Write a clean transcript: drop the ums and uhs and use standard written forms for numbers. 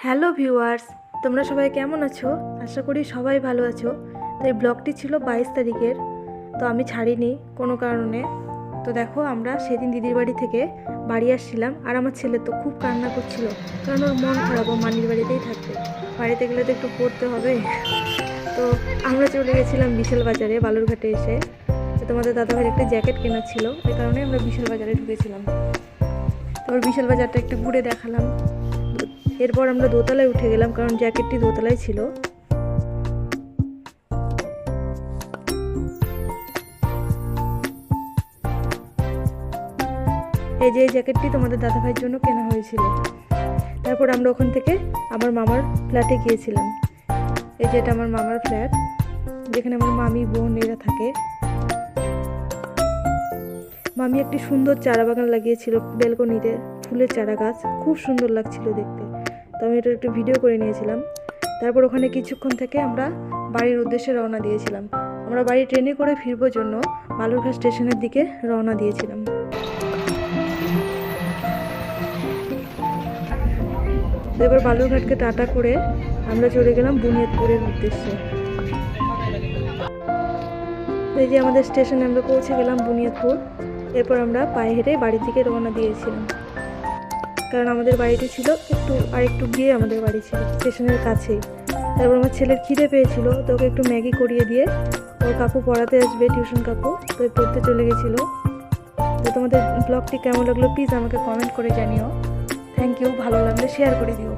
Hello viewers, তোমরা সবাই কেমন আছো? আশা করি সবাই ভালো আছো। তো এই ব্লগটি ছিল 22 তারিখের, তো আমি ছাড়িনি কোনো কারণে। তো দেখো, আমরা সেদিন দিদির বাড়ি থেকে বাড়ি আসছিলাম, আর আমার ছেলে তো খুব কান্না করছিল, কারণ ওর মন খারাপ, ও মানির বাড়িতেই থাকবে, বাড়িতে গেলে তো একটু পড়তে হবে। তো আমরা চলে গেছিলাম বিশাল বাজারে, বালুরঘাটে এসে। তো তোমাদের দাদাভাইয়ের একটা জ্যাকেট কেনার ছিল, এই কারণে আমরা বিশাল বাজারে ঢুকেছিলাম। তো ওর বিশাল বাজারটা একটু ঘুরে দেখালাম। এরপর আমরা দোতলায় উঠে গেলাম, কারণ জ্যাকেটটি দোতলায় ছিল। এই যে এই জ্যাকেটটি তোমাদের দাদাভাইয়ের জন্য কেনা হয়েছিল। তারপর আমরা ওখান থেকে আমার মামার ফ্ল্যাটে গিয়েছিলাম। এই যে এটা আমার মামার ফ্ল্যাট, যেখানে আমার মামি বোন এরা থাকে। মামি একটি সুন্দর চারা বাগান লাগিয়েছিল ব্যালকনিতে, ফুলের চারা গাছ, খুব সুন্দর লাগছিল দেখতে। তো আমি এটা একটু ভিডিও করে নিয়েছিলাম। তারপর ওখানে কিছুক্ষণ থেকে আমরা বাড়ির উদ্দেশ্যে রওনা দিয়েছিলাম। আমরা বাড়ি ট্রেনে করে ফিরবার জন্য বালুরঘাট স্টেশনের দিকে রওনা দিয়েছিলাম। তো এবার বালুরঘাটকে টাটা করে আমরা চলে গেলাম বুনিয়াদপুরের উদ্দেশ্যে। এই যে আমাদের স্টেশনে আমরা পৌঁছে গেলাম বুনিয়াদপুর। এরপর আমরা পায়ে হেঁটে বাড়ি থেকে রওনা দিয়েছিলাম, কারণ আমাদের বাড়িটি ছিল একটু গিয়ে আমাদের বাড়ি ছিল স্টেশনের কাছেই। তারপর আমার ছেলের খিদে পেয়েছিল, তো ওকে একটু ম্যাগি করিয়ে দিয়ে ওর কাকু পড়াতে আসবে, টিউশন কাকু, তো পড়তে চলে গেছিলো। তো তোমাদের ব্লগটি কেমন লাগলো প্লিজ আমাকে কমেন্ট করে জানিও। থ্যাংক ইউ, ভালো লাগলে শেয়ার করে দিও।